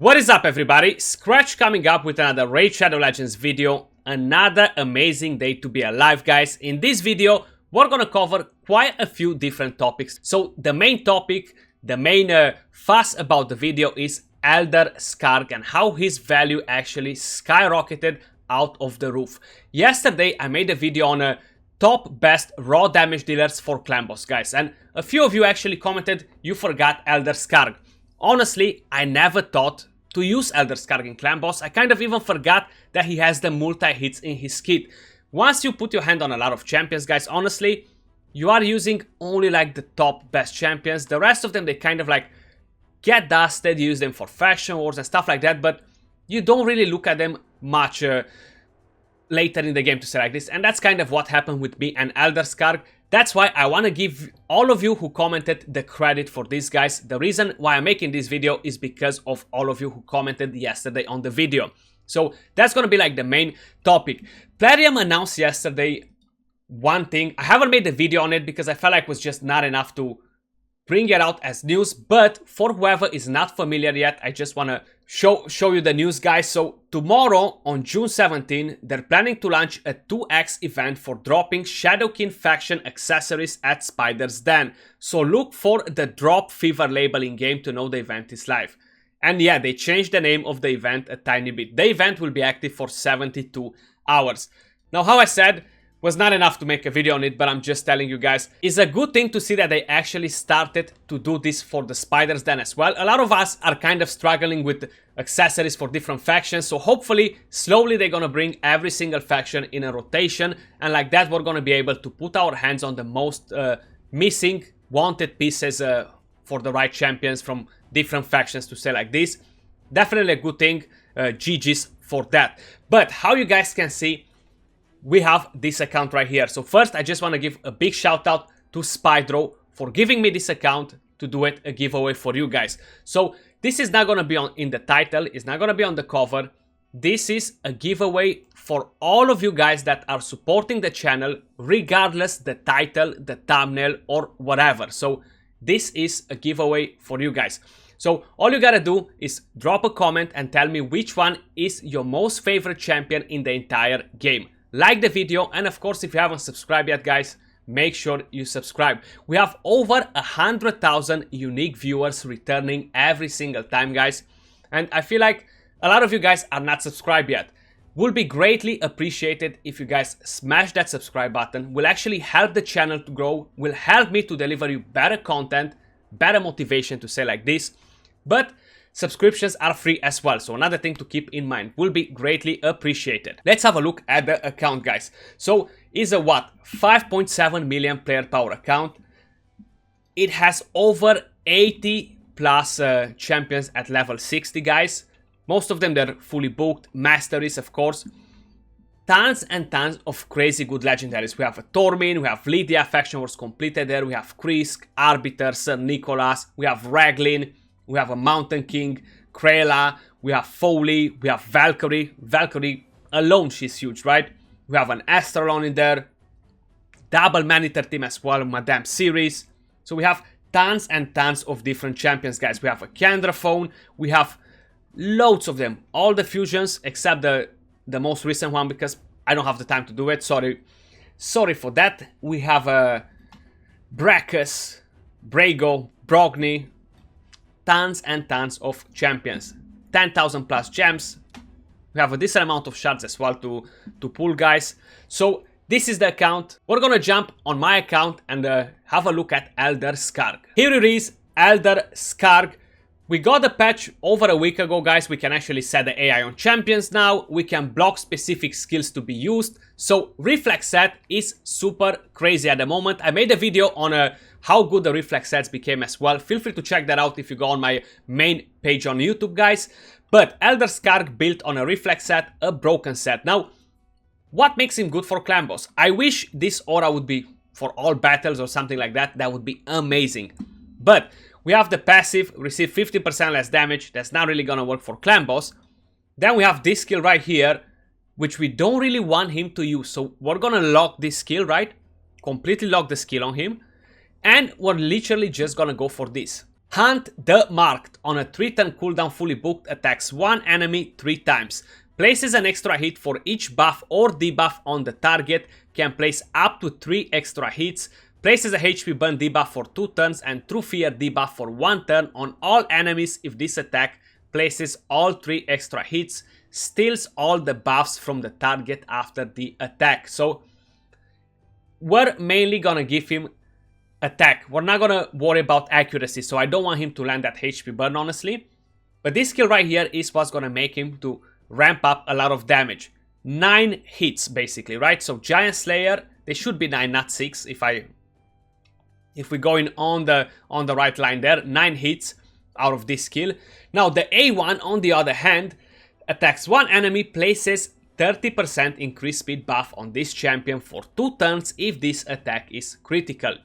What is up, everybody? Scratch coming up with another Raid Shadow Legends video. Another amazing day to be alive, guys. In this video, we're gonna cover quite a few different topics. So the main topic, the main fuss about the video is Elder Skarg and how his value actually skyrocketed out of the roof. Yesterday, I made a video on top best raw damage dealers for clan boss, guys. And a few of you actually commented you forgot Elder Skarg. Honestly, I never thought to use Elder Skarg in clan boss. I kind of even forgot that he has the multi-hits in his kit. Once you put your hand on a lot of champions, guys, honestly, you are using only like the top best champions. The rest of them, they kind of like get dusted, use them for faction wars and stuff like that, but you don't really look at them much later in the game, to say like this. And that's kind of what happened with me and Elder Skarg. That's why I want to give all of you who commented the credit for this, guys. The reason why I'm making this video is because of all of you who commented yesterday on the video. So that's going to be like the main topic. Plarium announced yesterday one thing. I haven't made a video on it because I felt like it was just not enough to bring it out as news. But for whoever is not familiar yet, I just want to show you the news, guys. So tomorrow on June 17, they're planning to launch a 2x event for dropping Shadowkin faction accessories at Spider's Den. So look for the drop fever label in game to know the event is live. And yeah, they changed the name of the event a tiny bit. The event will be active for 72 hours. Now, how I said, was not enough to make a video on it, but I'm just telling you guys, it's a good thing to see that they actually started to do this for the Spider's Den as well. A lot of us are kind of struggling with accessories for different factions, so hopefully, slowly they're gonna bring every single faction in a rotation, and like that we're gonna be able to put our hands on the most missing, wanted pieces for the right champions from different factions, to say like this. Definitely a good thing, GG's for that. But how you guys can see, we have this account right here. So first, I just want to give a big shout out to Spydro for giving me this account to do it a giveaway for you guys. So this is not going to be in the title, it's not going to be on the cover. This is a giveaway for all of you guys that are supporting the channel, regardless the title, the thumbnail, or whatever. So this is a giveaway for you guys. So all you gotta do is drop a comment and tell me which one is your most favorite champion in the entire game. Like the video, and of course, if you haven't subscribed yet, guys, make sure you subscribe. We have over 100,000 unique viewers returning every single time, guys. And I feel like a lot of you guys are not subscribed yet. Will be greatly appreciated if you guys smash that subscribe button. Will actually help the channel to grow, will help me to deliver you better content, better motivation, to say like this. But subscriptions are free as well, so another thing to keep in mind, will be greatly appreciated. Let's have a look at the account, guys. So it's a 5.7 million player power account. It has over 80 plus champions at level 60, guys. Most of them, they're fully booked. Masteries, of course. Tons and tons of crazy good legendaries. We have a Tormin, we have Lydia, faction wars completed there. We have Krisk, Arbiter, Sir Nicholas. We have Raglin. We have a Mountain King, Krayla, we have Foley, we have Valkyrie. Valkyrie alone, she's huge, right? We have an Astralon in there. Double Maneater team as well, Madame series. So we have tons and tons of different champions, guys. We have a Kendraphone. We have loads of them. All the fusions except the most recent one, because I don't have the time to do it. Sorry for that. We have a Brachus, Brago, Brogni. Tons and tons of champions. 10,000 plus gems. We have a decent amount of shards as well to pull, guys. So this is the account. We're gonna jump on my account and have a look at Elder Skarg. Here it is, Elder Skarg. We got the patch over a week ago, guys. We can actually set the AI on champions now. We can block specific skills to be used. So reflex set is super crazy at the moment. I made a video on how good the reflex sets became as well. Feel free to check that out if you go on my main page on YouTube, guys. But Elder Skarg built on a reflex set, a broken set. Now, what makes him good for clan boss? I wish this aura would be for all battles or something like that. That would be amazing. But we have the passive, receive 50% less damage. That's not really gonna work for clan boss. Then we have this skill right here, which we don't really want him to use. So we're gonna lock this skill, right? Completely lock the skill on him. And we're literally just gonna go for this. Hunt the Marked. On a 3-turn cooldown fully booked, attacks one enemy 3 times. Places an extra hit for each buff or debuff on the target. Can place up to 3 extra hits. Places a HP burn debuff for 2 turns and True Fear debuff for 1 turn on all enemies if this attack places all 3 extra hits. Steals all the buffs from the target after the attack. So we're mainly gonna give him attack. We're not gonna worry about accuracy, so I don't want him to land that HP burn, honestly. But this skill right here is what's gonna make him to ramp up a lot of damage. 9 hits basically, right? So Giant Slayer, they should be 9, not 6 if we're going on the right line there. 9 hits out of this skill. Now the A1 on the other hand attacks one enemy, places 30% increased speed buff on this champion for 2 turns if this attack is critical.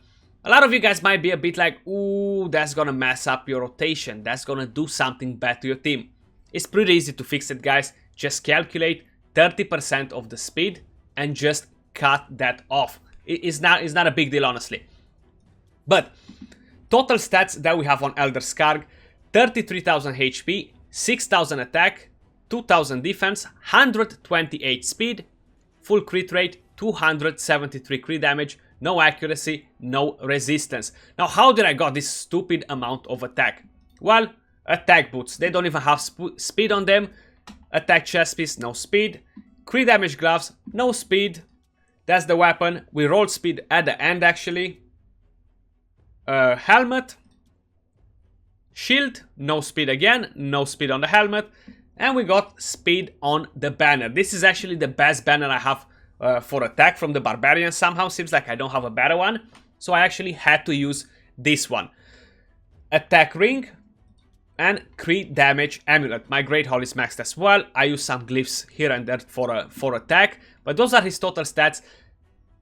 A lot of you guys might be a bit like, ooh, that's gonna mess up your rotation. That's gonna do something bad to your team. It's pretty easy to fix it, guys. Just calculate 30% of the speed and just cut that off. It's not a big deal, honestly. But total stats that we have on Elder Skarg: 33,000 HP, 6,000 attack, 2,000 defense, 128 speed, full crit rate, 273 crit damage, no accuracy, no resistance. Now, how did I got this stupid amount of attack? Well, attack boots. They don't even have speed on them. Attack chest piece, no speed. Crit damage gloves, no speed. That's the weapon. We rolled speed at the end, actually. Helmet. Shield, no speed again. No speed on the helmet. And we got speed on the banner. This is actually the best banner I have for attack from the Barbarian. Somehow seems like I don't have a better one, so I actually had to use this one. Attack ring and crit damage amulet. My Great Hall is maxed as well. I use some glyphs here and there for attack, but those are his total stats.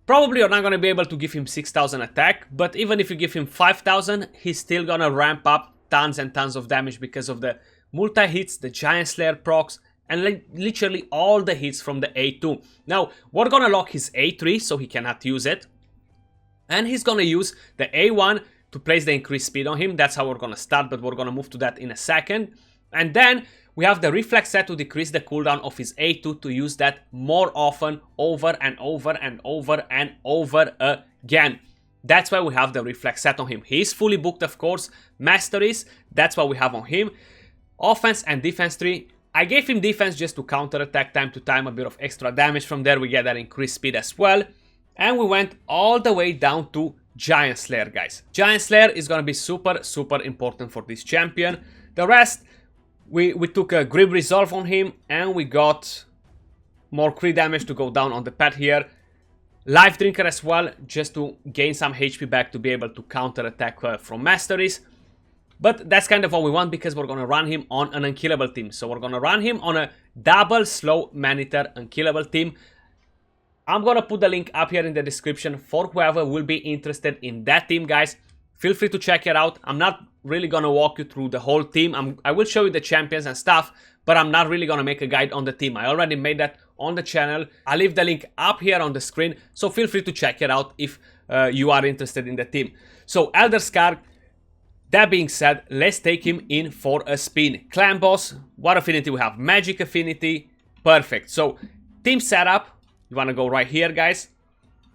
Probably you're not going to be able to give him 6,000 attack, but even if you give him 5,000, he's still going to ramp up tons and tons of damage because of the multi-hits, the Giant Slayer procs, and literally all the hits from the A2. Now, we're gonna lock his A3 so he cannot use it. And he's gonna use the A1 to place the increased speed on him. That's how we're gonna start, but we're gonna move to that in a second. And then we have the reflex set to decrease the cooldown of his A2 to use that more often, over and over and over and over again. That's why we have the reflex set on him. He's fully booked, of course. Masteries, that's what we have on him. Offense and defense tree. I gave him defense just to counter attack time to time, a bit of extra damage. From there we get that increased speed as well. And we went all the way down to Giant Slayer, guys. Giant Slayer is gonna be super important for this champion. The rest, we took a Grim Resolve on him and we got more crit damage to go down on the pad here. Life Drinker as well, just to gain some HP back to be able to counter attack from Masteries. But that's kind of what we want because we're going to run him on an unkillable team. So we're going to run him on a double slow man-eater unkillable team. I'm going to put the link up here in the description for whoever will be interested in that team, guys. Feel free to check it out. I'm not really going to walk you through the whole team. I will show you the champions and stuff, but I'm not really going to make a guide on the team. I already made that on the channel. I'll leave the link up here on the screen, so feel free to check it out if you are interested in the team. So Elder Skarg. That being said, let's take him in for a spin. Clan boss, what affinity we have? Magic affinity, perfect. So, team setup, you want to go right here, guys.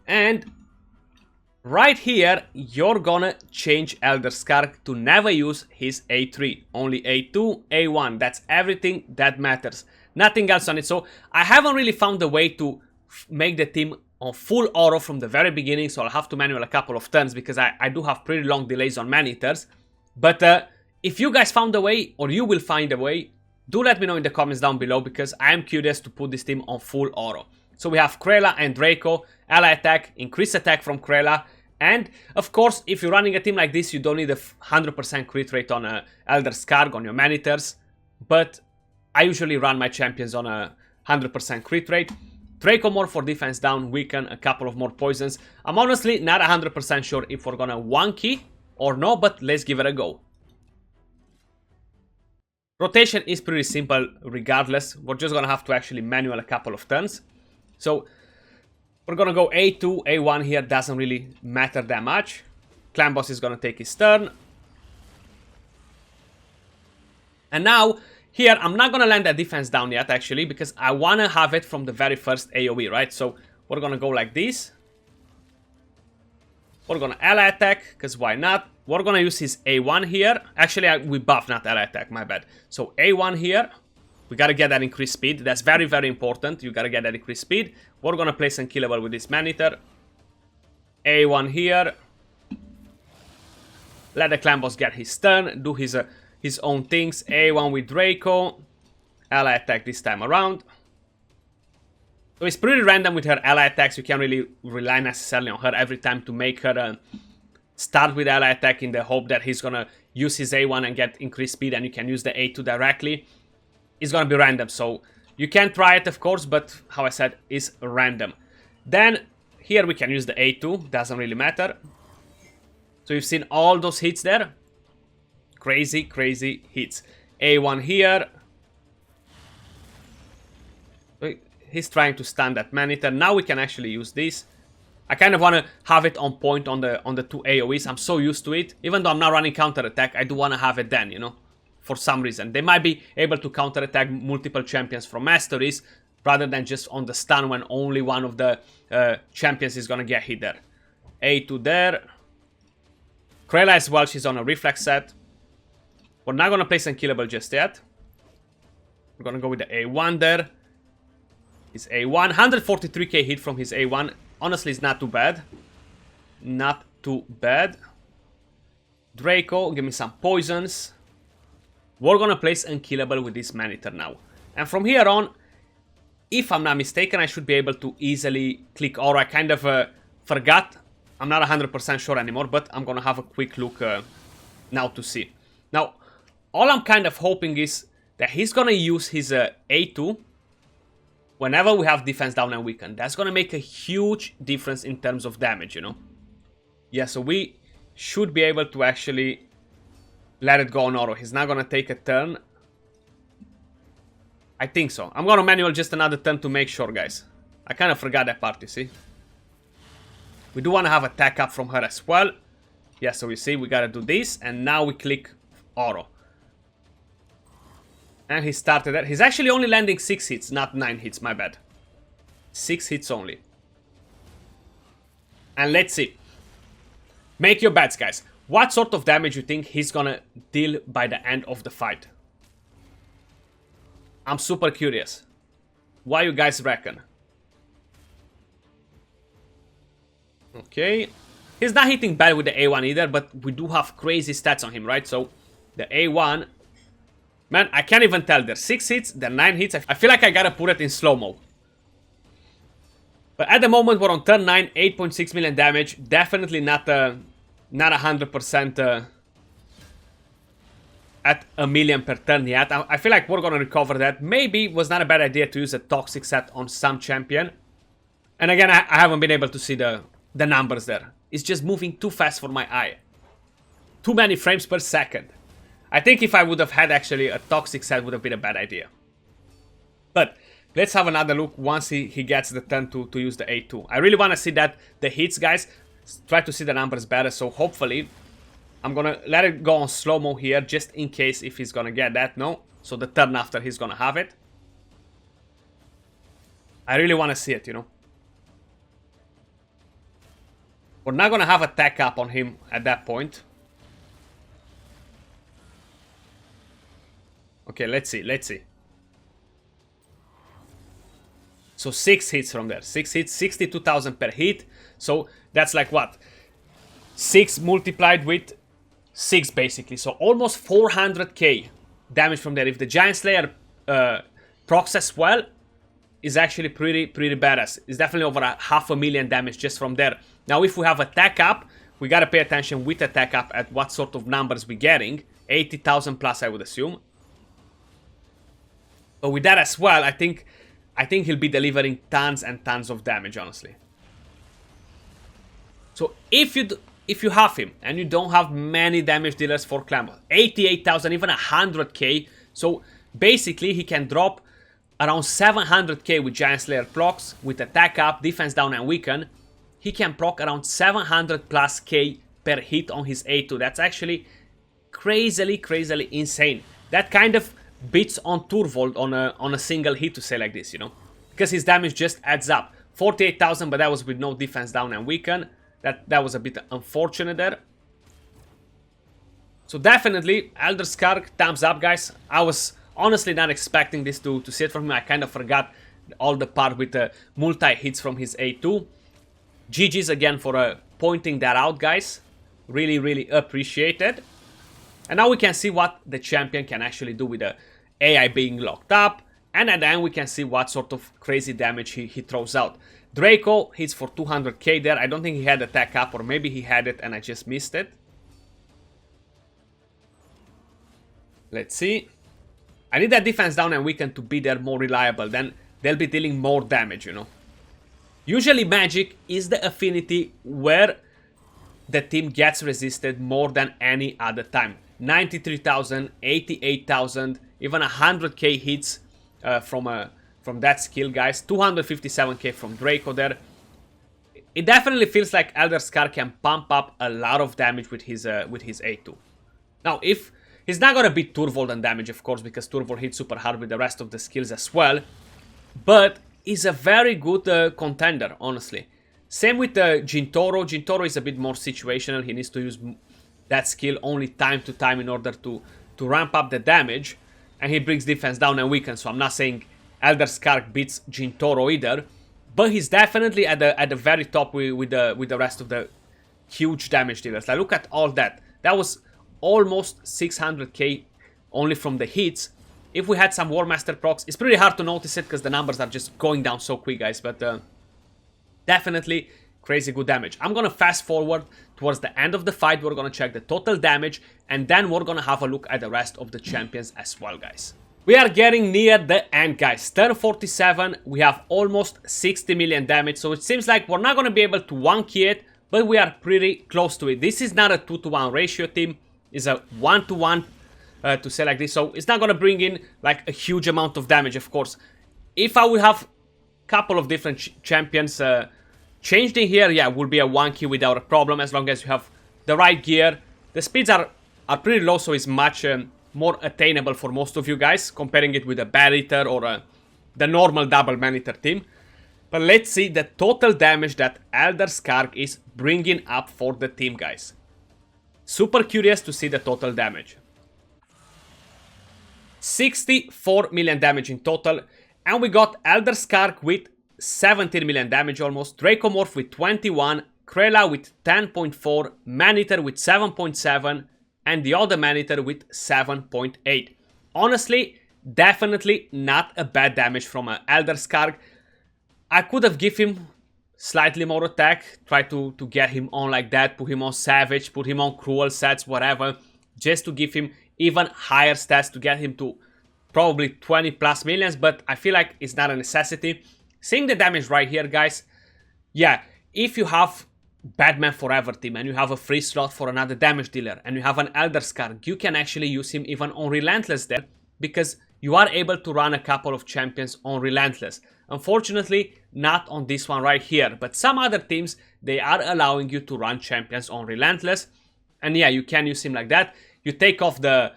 And right here, you're gonna change Elder Skarg to never use his A3. Only A2, A1, that's everything that matters. Nothing else on it. So, I haven't really found a way to make the team on full auto from the very beginning. So, I'll have to manual a couple of turns because I do have pretty long delays on man-eaters. But if you guys found a way, or you will find a way, do let me know in the comments down below because I am curious to put this team on full auto. So we have Krela and Draco, ally attack, increase attack from Krela, and of course, if you're running a team like this, you don't need a 100% crit rate on Elder Skarg on your man-eaters, but I usually run my champions on a 100% crit rate. Draco more for defense down, weaken, a couple of more poisons. I'm honestly not 100% sure if we're gonna one key or no, but let's give it a go. Rotation is pretty simple regardless. We're just gonna have to actually manual a couple of turns. So we're gonna go A2, A1 here, doesn't really matter that much. Clan boss is gonna take his turn. And now, here, I'm not going to land that defense down yet, actually, because I want to have it from the very first AoE, right? So, we're going to go like this. We're going to ally attack, because why not? We're going to use his A1 here. Actually, we buff, not ally attack, my bad. So, A1 here. We got to get that increased speed. That's very, very important. You got to get that increased speed. We're going to place Unkillable with this Man-Eater. A1 here. Let the clan boss get his turn. Do his own things. A1 with Draco. Ally attack this time around. So it's pretty random with her ally attacks. You can't really rely necessarily on her every time to make her start with ally attack in the hope that he's gonna use his A1 and get increased speed and you can use the A2 directly. It's gonna be random, so you can try it of course, but how I said, it's random. Then here we can use the A2, doesn't really matter. So you've seen all those hits there. Crazy, crazy hits. A1 here. He's trying to stun that Man-Eater. Now we can actually use this. I kind of want to have it on point on the two AoEs. I'm so used to it. Even though I'm not running counter-attack, I do want to have it then, you know. For some reason. They might be able to counter-attack multiple champions from masteries, rather than just on the stun when only one of the champions is going to get hit there. A2 there. Krayla as well, she's on a reflex set. We're not going to place Unkillable just yet. We're going to go with the A1 there. His A1, 143k hit from his A1. Honestly, it's not too bad. Not too bad. Draco, give me some poisons. We're gonna place Unkillable with this Man-Eater now. And from here on, if I'm not mistaken, I should be able to easily click Aura. I kind of forgot. I'm not 100% sure anymore, but I'm gonna have a quick look now to see. Now, all I'm kind of hoping is that he's gonna use his A2 whenever we have defense down and weaken. That's gonna make a huge difference in terms of damage, you know? Yeah, so we should be able to actually let it go on Oro. He's not gonna take a turn. I think so. I'm gonna manual just another turn to make sure, guys. I kind of forgot that part, you see? We do want to have attack up from her as well. Yeah, so you see, we gotta do this, and now we click Oro. And he started that. He's actually only landing 6 hits, not 9 hits, my bad. 6 hits only. And let's see. Make your bets, guys. What sort of damage you think he's gonna deal by the end of the fight? I'm super curious. What you guys reckon? Okay. He's not hitting bad with the A1 either, but we do have crazy stats on him, right? So, the A1... Man, I can't even tell. There's 6 hits, there are 9 hits. I feel like I gotta put it in slow-mo. But at the moment, we're on turn 9, 8.6 million damage. Definitely not 100% at a million per turn yet. I feel like we're gonna recover that. Maybe it was not a bad idea to use a toxic set on some champion. And again, I haven't been able to see the numbers there. It's just moving too fast for my eye. Too many frames per second. I think if I would have had actually a toxic set would have been a bad idea. But let's have another look once he gets the turn to use the A2. I really want to see that the hits, guys. Try to see the numbers better. So hopefully I'm going to let it go on slow-mo here just in case if he's going to get that. No. So the turn after he's going to have it. I really want to see it, you know. We're not going to have attack up on him at that point. Okay, let's see, let's see. So 6 hits from there. 6 hits, 62,000 per hit. So that's like what? 6 multiplied with 6 basically. So almost 400k damage from there. If the Giant Slayer procs as well, is actually pretty badass. It's definitely over 500,000 damage just from there. Now if we have attack up, we gotta pay attention with attack up at what sort of numbers we're getting. 80,000 plus, I would assume. But with that as well, I think he'll be delivering tons and tons of damage, honestly. So if you have him and you don't have many damage dealers for Clan, 88,000, even 100k. So basically he can drop around 700k with Giant Slayer procs, with attack up, defense down and weaken. He can proc around 700 plus k per hit on his A2. That's actually crazily insane. that kind of beats on Turvold on a single hit, to say like this, you know, because his damage just adds up. 48,000, but that was with no defense down and weaken. That was a bit unfortunate there. So definitely, Elder Skarg, thumbs up, guys. I was honestly not expecting this to sit from him. I kind of forgot all the part with the multi-hits from his A2. GG's again for pointing that out, guys. Really, really appreciated. And now we can see what the champion can actually do with the AI being locked up. And at the end we can see what sort of crazy damage he throws out. Draco hits for 200k there. I don't think he had attack up, or maybe he had it and I just missed it. Let's see. I need that defense down and weaken to be there more reliable. Then they'll be dealing more damage, you know. Usually magic is the affinity where the team gets resisted more than any other time. 93,000, 88,000, even 100k hits from that skill, guys. 257k from Draco there. It definitely feels like Elder Skarg can pump up a lot of damage with his A2. Now, if he's not gonna beat Turvold on damage, of course, because Turvold hits super hard with the rest of the skills as well, but he's a very good contender, honestly. Same with Jintoro. Jintoro is a bit more situational. He needs to use that skill only time to time in order to ramp up the damage, and he brings defense down and weaken. So I'm not saying Elder Skarg beats Jintoro either, but he's definitely at the very top with the rest of the huge damage dealers. Like, look at all that. That was almost 600k only from the hits. If we had some War Master procs, it's pretty hard to notice it because the numbers are just going down so quick, guys, but definitely crazy good damage. I'm gonna fast forward towards the end of the fight. We're gonna check the total damage, and then we're gonna have a look at the rest of the champions as well, guys. We are getting near the end, guys. Turn 47, we have almost 60 million damage, so it seems like we're not gonna be able to 1-key it, but we are pretty close to it. This is not a 2-to-1 ratio team, it's a 1-to-1 to say like this, so it's not gonna bring in like a huge amount of damage, of course. If I would have a couple of different champions changed in here, yeah, it would be a 1-key without a problem, as long as you have the right gear. The speeds are pretty low, so it's much more attainable for most of you guys, comparing it with a Bad Eater or the normal double Man-Eater team. But let's see the total damage that Elder Skarg is bringing up for the team, guys. Super curious to see the total damage. 64 million damage in total, and we got Elder Skarg with 17 million damage almost, Dracomorph with 21, Krela with 10.4, Man-Eater with 7.7, and the other Man-Eater with 7.8. Honestly, definitely not a bad damage from Elder Skarg. I could have given him slightly more attack, try to get him on like that, put him on Savage, put him on Cruel sets, whatever, just to give him even higher stats to get him to probably 20 plus millions, but I feel like it's not a necessity. Seeing the damage right here, guys, yeah, if you have Batman Forever team and you have a free slot for another damage dealer and you have an Elder Skarg, you can actually use him even on Relentless there, because you are able to run a couple of champions on Relentless. Unfortunately, not on this one right here, but some other teams, they are allowing you to run champions on Relentless, and yeah, you can use him like that. You take off the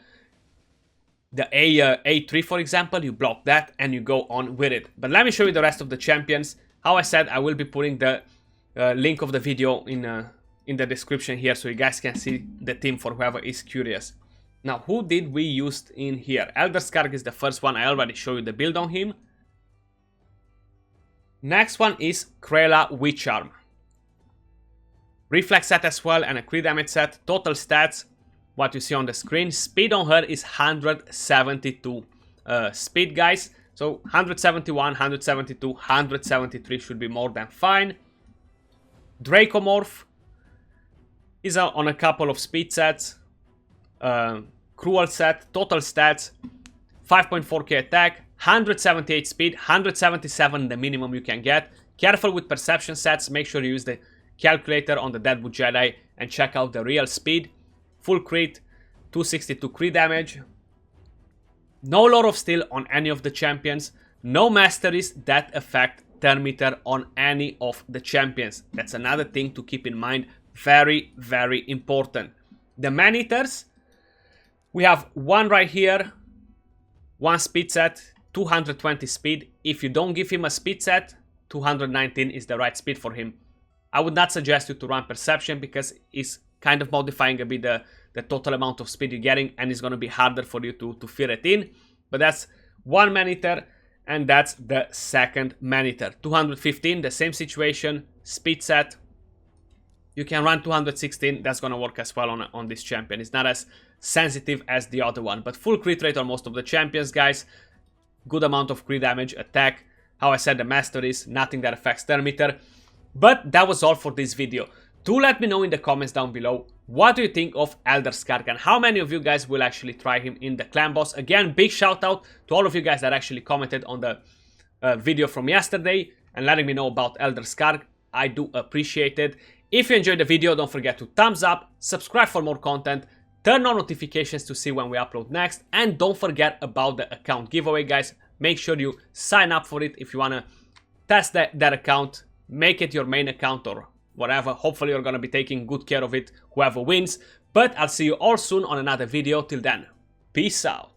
A3, for example, you block that and you go on with it. But let me show you the rest of the champions. How I said, I will be putting the link of the video in the description here, so you guys can see the team for whoever is curious. Now, who did we use in here? Elder Skarg is the first one. I already showed you the build on him. Next one is Krela Witch Arm. Reflex set as well and a crit damage set. Total stats, what you see on the screen. Speed on her is 172 speed, guys. So 171, 172, 173 should be more than fine. Dracomorph is on a couple of speed sets. Cruel set, total stats, 5.4k attack, 178 speed, 177 the minimum you can get. Careful with perception sets, make sure you use the calculator on the Deadwood Jedi and check out the real speed. Full crit, 262 crit damage. No Lord of Steel on any of the champions. No masteries that affect turn meter on any of the champions. That's another thing to keep in mind. Very, very important. The Man-Eaters, we have one right here 1 speed set, 220 speed. If you don't give him a speed set, 219 is the right speed for him. I would not suggest you to run Perception because it's kind of modifying a bit the total amount of speed you're getting, and it's going to be harder for you to fit it in. But that's one man-eater, and that's the second man-eater. 215, the same situation, speed set. You can run 216, that's going to work as well on this champion. It's not as sensitive as the other one, but full crit rate on most of the champions, guys. Good amount of crit damage, attack. How I said, the masteries, nothing that affects their meter. But that was all for this video. Do let me know in the comments down below, what do you think of Elder Skarg and how many of you guys will actually try him in the clan boss. Again, big shout out to all of you guys that actually commented on the video from yesterday and letting me know about Elder Skarg. I do appreciate it. If you enjoyed the video, don't forget to thumbs up, subscribe for more content, turn on notifications to see when we upload next, and don't forget about the account giveaway, guys. Make sure you sign up for it if you want to test that account, make it your main account or whatever. Hopefully you're going to be taking good care of it, whoever wins. But I'll see you all soon on another video. Till then, peace out.